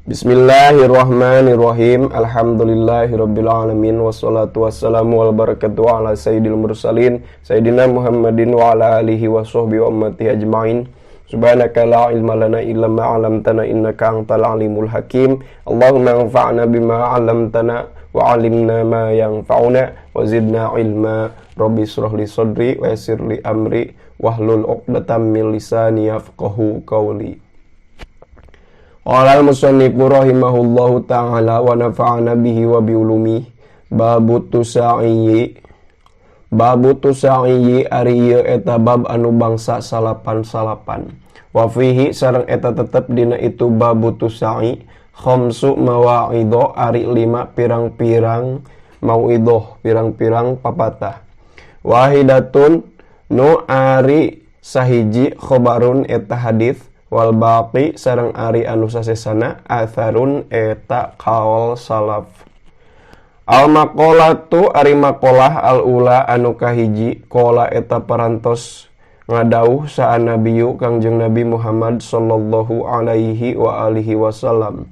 Bismillahirrahmanirrahim. Alhamdulillahirabbil alamin wassalatu wassalamu wal barakatuh ala sayyidil mursalin sayyidina Muhammadin wa ala alihi wa sahbihi wa ummatihi ajmain. Subhanaka la ilma lana illa ma 'allamtana innaka antal alimul hakim. Allahumma anfa'na bima 'allamtana wa 'allimna ma yanfa'una wa zidna ilma. Rabbi shrah li sadri wa yassir li amri wahlul 'uqdatam min lisani yafqahu qawli. Qala al-musannifu rahimahullahu ta'ala wa nafa'ana bihi wa biulumi. Babu tusa'iyyi ari ieu eta bab anu bangsa salapan-salapan. Wa fihi sareng eta tetep dina itu babu tusa'i khamsu mawa'idho ari 5 pirang-pirang mau'idhoh, pirang-pirang papatah. Wahidatun nu ari sahiji khobarun eta hadits. Wal baqi sareng ari anu sasesana atharun eta qaul salaf. Al maqalatu ari maqalah al ula anu kahiji qala eta parantos ngadauh sa nabiyu Kangjeng Nabi Muhammad sallallahu alaihi wa alihi wasallam.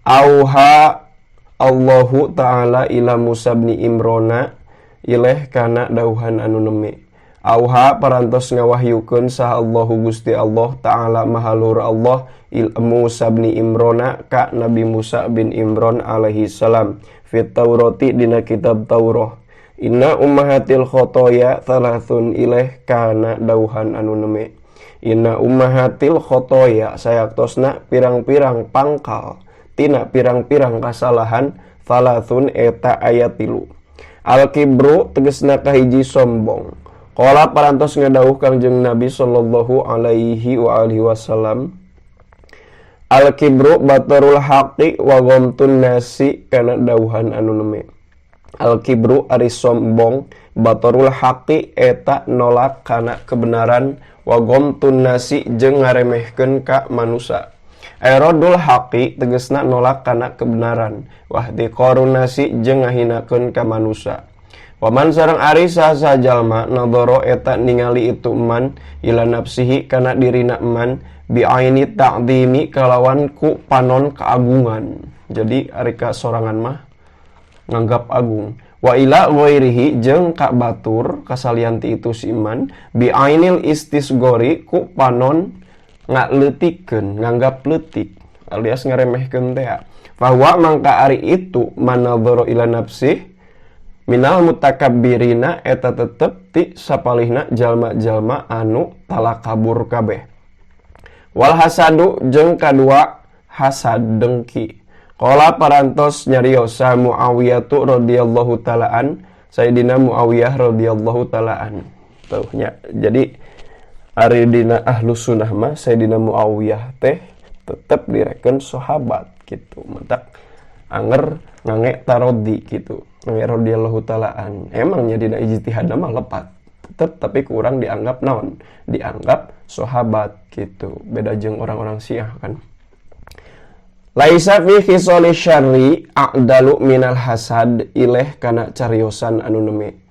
Auha Allahu ta'ala ila Musa bin Imrana ileh kana dauhan anu neme. Auha parantos ngawahyukeun saha Allahu Gusti Allah Ta'ala mahalur Allah Musa bin Imrana ka Nabi Musa bin Imran alaihi salam fit Taurati dina kitab Taurah. Inna ummahatil khotoya thalathun ileh kana dauhan anu neme. Inna ummahatil khotoya sayaktosna pirang-pirang pangkal tina pirang-pirang kasalahan thalathun eta aya 3. Al-kibru tegesna kahiji sombong. Qala parantos ngadauh Kangjeng Nabi sallallahu alaihi wa alihi wasallam. Al-kibru batarul haqi wa ghamtun nasi kana dauhan anu neme. Al-kibru ari sombong, batarul haqi eta nolak kana kebenaran, wa ghamtun nasi jeung ngaremehkeun ka manusia. Airadul haqi tegesna nolak kana kebenaran, wa ihtiqarun nasi jeung ngahinakeun ka manusia. Waman sareng ari saha jalma nadhara eta ningali itu man ila nafsihi kana dirina man bi aini ta'dhimi kalawan ku panon keagungan. Jadi ari ka sorangan mah nganggap agung. Wa ila ghairihi jeung ka batur kasalianti itu si iman bi ainil istisgori ku panon ngaleutikeun, nganggap leutik alias ngaremehkeun teh. Bahwa mangka ari itu manadhara ila nafsihi minal mutakabbirina eta tetep ti sapalihna jalma-jalma anu talakabur kabeh. Wal hasadu jeung kadua hasad dengki. Qala parantos nyariosa Muawiyah radhiyallahu taalaan Sayyidina Muawiyah radhiyallahu taalaan. Tuh nya. Jadi ari dina ahlus sunnah mah Sayyidina Muawiyah teh tetep direkeun sahabat gitu. Mentak anger ngange tarodi gitu. Radhiyallahu taalaan. Emangnya dina ijtihad mah lepat. Tetep tapi kurang dianggap naon? Dianggap sahabat gitu. Beda jeung orang-orang Syiah kan. Laisa fi khisali syarri a'dalu minal hasad ileh kana cariosan anu neme.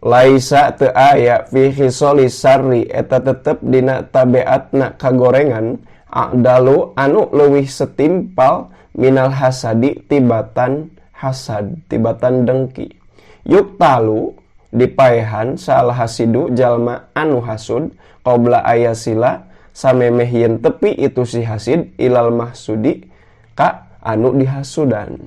Laisa teu aya fi khisali syarri eta tetep dina tabeatna kagorengan a'dalu anu leuwih setimpal minal hasadi tibatan hasad, tibatan dengki. Yuk talu dipaehan salah hasidu jalma anu hasud qabla ayasila samemeh yen tepi itu si hasid ilal mahsudi ka anu dihasudan.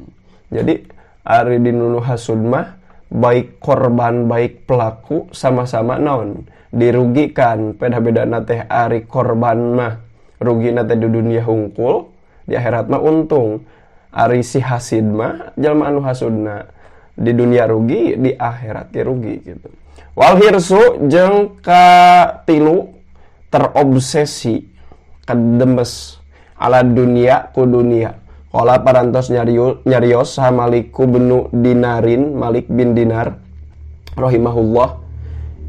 Jadi ari dinunu hasud mah baik korban baik pelaku sama-sama naon dirugikan. Beda-bedana teh ari korban mah rugina teh di dunia hungkul, di akhirat mah untung. Ari si hasid mah jalma anu hasudna di dunia rugi, di akhirat ge rugi gitu. Wal hirsu jeung katilu terobsesi kademes ala dunia ku dunia. Qala parantos nyarios sa Malik bin Dinar rahimahullah.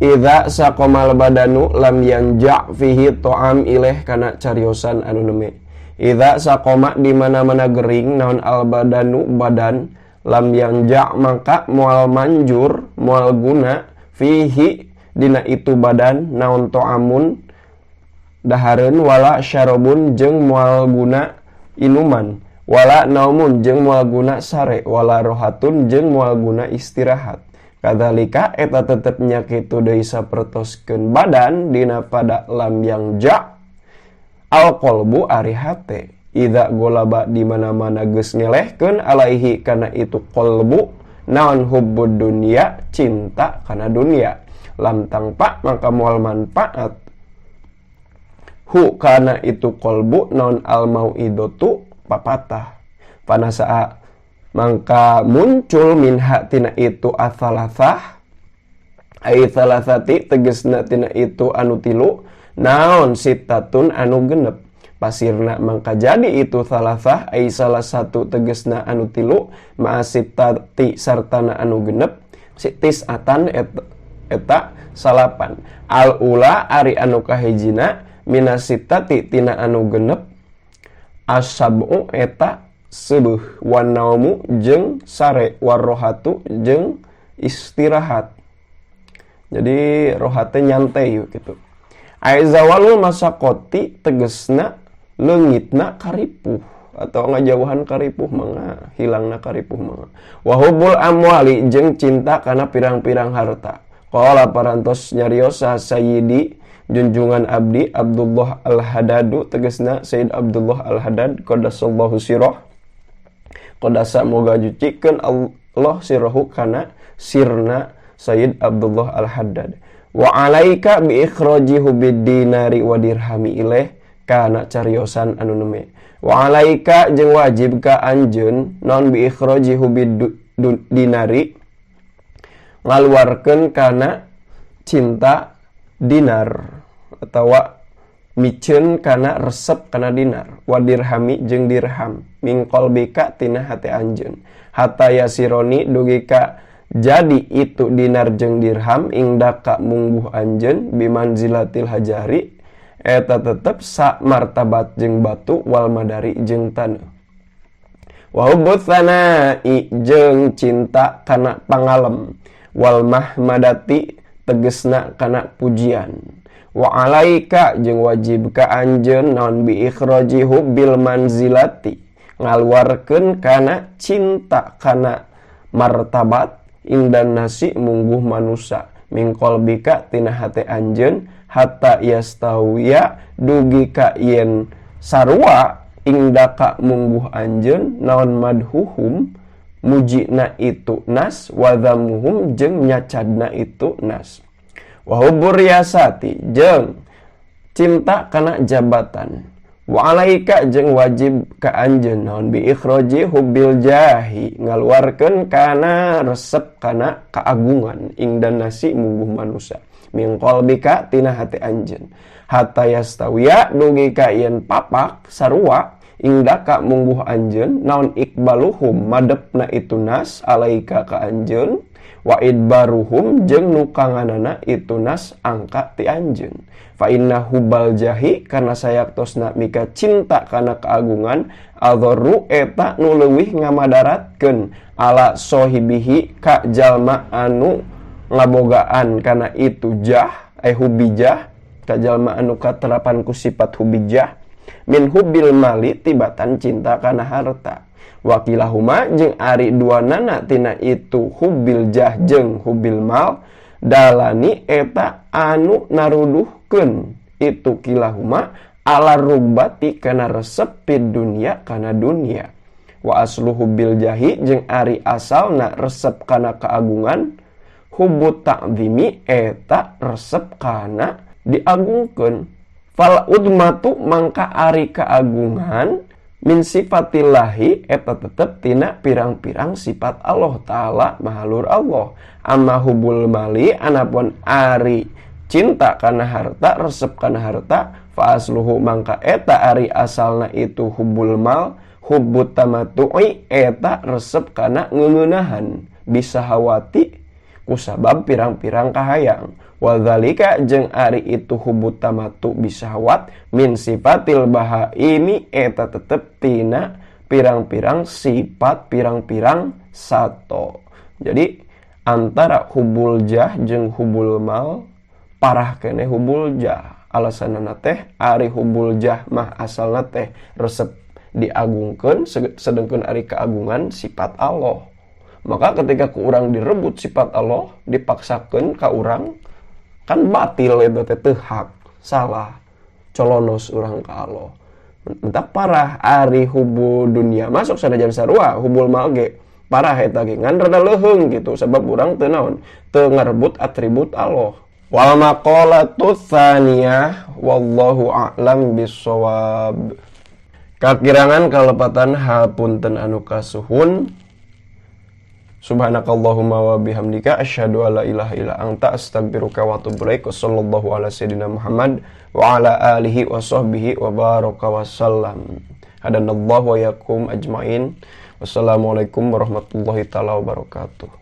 Idza saqamal badanu lam yanja fihi ta'am ileh kana cariosan anu neme. Idza saqoma di mana-mana gering naon al badanu badan lam yanja maka moal manjur moal guna fihi dina itu badan naon ta'amun dahareun wala syarabun jeung moal guna inuman, wala naumun jeung moal guna sare, wala rohatun jeung moal guna istirahat. Kadzalika eta tetep nya kitu deui sapertoskeun badan dina pada lam yang ja al qalbu ari hate idza golaba di mana-mana geus ngelehkeun alaihi kana itu qalbu naon hubbud dunya cinta kana dunia lam tangpa maka moal manfaat hu kana itu qalbu naon al mauidatu papatah panasaa maka muncul minha tina itu asalasah ai salasati tegesna tina itu anu tilu naon sitatun anu genep pasirna mangka jadi itu salasah ai salah satu tegesna anu tilu ma'asitati sartana anu genep sitis atan eta salapan al ula ari anu kahijina minasitati tina anu genep asabu eta sebuh wanaumu jeung sare warrohatu jeung istirahat jadi rohate nyantai gitu aizawalul masakoti tegesna leungitna karipuh atau ngajauhan karipuh mangga hilangna karipuh mangga wahubul amwali jeung cinta kana pirang-pirang harta qala parantos nyariosa sayyidi junjungan abdi Abdullah Al-Haddadu tegesna Sayyid Abdullah Al-Haddad qaddasallahu sirah qadasa moga jucikeun Allah sirahu kana sirna Sayyid Abdullah Al-Haddad wa alaika bi ikhrajihu bid dinari wa dirhami ilaih kana cariosan anu neme wa alaika jeung wajib ka anjeun non bi ikhrajihu bid dinari ngaluarkeun kana cinta dinar atawa miceun kana resep kana dinar wa dirhami jeung dirham min qalbika tina hate anjeun hatta yasironi dugi ka jadi itu dinar jeung dirham ingdaka mungguh anjeun bimanzilatil hajari eta tetep sa martabat jeung batu wal madari jeung taneuh wa hubbut tsanai jeung cinta kana pangalem wal mahmadati tegesna kana pujian wa alaika jeung wajib ka anjeun naon bi ikhrajihu bil manzilati ngaluarkeun kana cinta kana martabat indan nasi mungguh manusia min qalbika tina hate anjeun hatta yastawiya dugi ka yen sarua ingdaka mungguh anjeun naon madhuhum mujina itu nas wa dzamuhum jeung nyacadna itu nas wa hubbur riyasati jeung cinta kana jabatan wa alaika jeung wajib ka anjeun naon bi ikhraji hubbil jahi ngaluarkeun kana resep kana kaagungan ingdan nasi mungguh manusia min qalbika tina hati anjeun hatta yastawiya dugi ka yen papak sarua ingdaka mungguh anjeun naon ikbaluhum madepna itu nas alaika ka anjeun wa idbaruhum jeung nukanganana itu nas angka ti anjeun fa inna hubbal jahi kana sayaktosna mika cinta kana keagungan adzaru eta nu leuwih ngamadaratkeun ala sohibihi ka jalma anu ngabogaan kana itu jah hubijah ka jalma anu katerapan ku sifat hubijah min hubbil mali tibatan cinta kana harta wakilahuma jeung ari duanana tina itu hubbil jah jeung hubbil mal dalani eta anu naruduhkeun itu kilahuma ala rubbati kana resep pid dunya kana dunia wa asluhu bil jahi jeung ari asalna resep kana keagungan hubbut ta'zimi eta resep kana diagungkeun fal udmatu mangka ari keagungan min sifatillahi eta tetep tina pirang-pirang sifat Allah Ta'ala mahalur Allah amma hubul mali anapun ari cinta kana harta resep kana harta fa asluhu mangka eta ari asalna itu hubul mal hubbut tamattu'i eta resep kana ngeuneunahan bisa hawati kusabab pirang-pirang kahayang wadzalika jeung ari itu hubut tamatu bisahwat min sifatil bahaimi eta tetep tina pirang-pirang sifat pirang-pirang sato. Jadi antara hubul jah jeung hubul mal parah kene hubul jah alasanana teh ari hubul jah mah asalna teh resep diagungkeun sedengkeun ari keagungan sifat Allah. Maka ketika ku urang direbut sifat Allah, dipaksakeun ka urang, kan batil eta teh hak, salah, colonos urang ka Allah. Mentak parah ari hubul dunia masuk sanajan sarua hubul mal ge parah eta ge ngan rada leuheung gitu sabab urang teu naon teu ngarebut atribut Allah. Wal maqalatu tsaniyah wallahu a'lam bissawab. Kakirangan kalepatan hapunten anu kasuhun. Subhanakallahumma wa bihamdika asyhadu alla ilaha illa anta astaghfiruka wa atubu ilaik. Wassallallahu ala sayyidina Muhammad wa ala alihi wa sahbihi wa baraka wa sallam. Hadanallahu wa yakum ajmain. Wassalamualaikum warahmatullahi taala wabarakatuh.